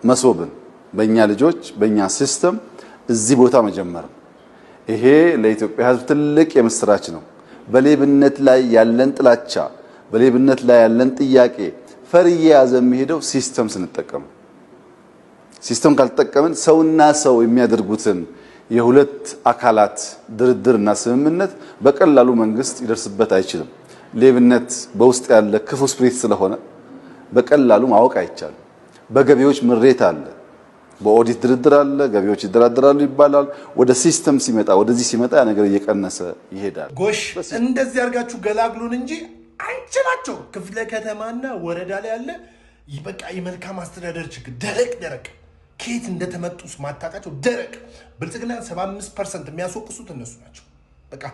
መሶብን በእኛ ልጆች በእኛ ሲስተም እዚህ ቦታ መጀመር ይሄ ለኢትዮጵያ ሕዝብ ትልቅ የምስራች ነው። በሌብነት ላይ ያለን ጥላቻ በሌብነት ላይ ያለን ጥያቄ ፈርዬ ያዘ የሚሄደው ሲስተም ስንጠቀም ሲስተም ካልተጠቀምን ሰውና ሰው የሚያደርጉትን የሁለት አካላት ድርድርና ስምምነት በቀላሉ መንግስት ይደርስበት አይችልም። ሌብነት በውስጥ ያለ ክፉ ስፕሪት ስለሆነ በቀላሉ ማወቅ አይቻልም። በገቢዎች ምሬት አለ፣ በኦዲት ድርድር አለ፣ ገቢዎች ይደራደራሉ ይባላል። ወደ ሲስተም ሲመጣ ወደዚህ ሲመጣ ያ ነገር እየቀነሰ ይሄዳል። ጎሽ እንደዚህ አድርጋችሁ ገላግሉን እንጂ አንችላቸው። ክፍለ ከተማና ወረዳ ላይ ያለ በቃ የመልካም አስተዳደር ችግር ደረቅ ከየት እንደተመጡስ ማታቃቸው ደረቅ ብልጽግና 75% የሚያስወቅሱት እነሱ ናቸው። በቃ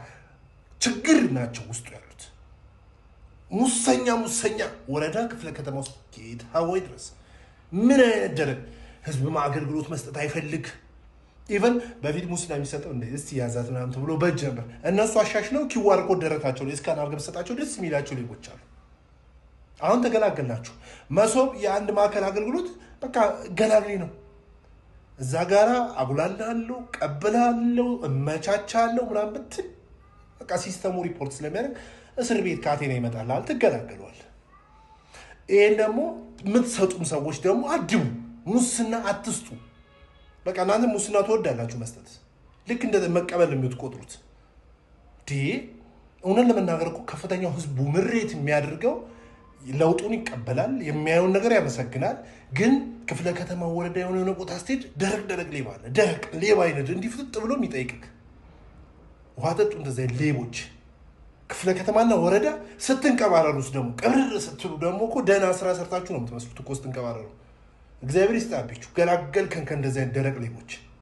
ችግር ናቸው ውስጡ ያሉት ሙሰኛ ወረዳ ክፍለ ከተማ ውስጥ ከየት ሀወይ ድረስ ምን ደረቅ ህዝብ አገልግሎት መስጠት አይፈልግ። ኢቨን በፊት ሙስና የሚሰጠው እንደ እስቲ ያዛት ምናምን ተብሎ በእጅ ነበር። እነሱ አሻሽለው ኪዋር ኮድ ደረታቸው ላይ እስካን አድርገው ሰጣቸው ደስ የሚላቸው ሌቦች አሉ። አሁን ተገላገልናችሁ። መሶብ የአንድ ማዕከል አገልግሎት በቃ ገላግሌ ነው። እዛ ጋራ አጉላላለሁ፣ ቀበላለሁ፣ እመቻቻለሁ ምናምን ብትል በቃ ሲስተሙ ሪፖርት ስለሚያደርግ እስር ቤት ካቴና ይመጣልሃል፣ ትገላገሏል። ይሄን ደግሞ የምትሰጡም ሰዎች ደግሞ አድቡ፣ ሙስና አትስጡ። በቃ እናንተ ሙስና ትወዳላችሁ መስጠት፣ ልክ እንደ መቀበል የምትቆጥሩት እውነት ለመናገር እኮ ከፍተኛው ህዝቡ ምሬት የሚያደርገው ለውጡን ይቀበላል፣ የሚያየውን ነገር ያመሰግናል። ግን ክፍለ ከተማ ወረዳ የሆነ ቦታ ስትሄድ ደረቅ ሌባ አለ። ደረቅ ሌባ አይነት እንዲህ ፍጥጥ ብሎ የሚጠይቅክ ውሃ ጠጡ። እንደዚያ ሌቦች ክፍለ ከተማና ወረዳ ስትንቀባረሩስ ደግሞ ቅብርር ስትሉ ደግሞ እኮ ደህና ስራ ሰርታችሁ ነው የምትመስሉት እኮ ስትንቀባረሩ። እግዚአብሔር ይስጣችሁ ገላገልከን ከእንደዚህ አይነት ደረቅ ሌቦች።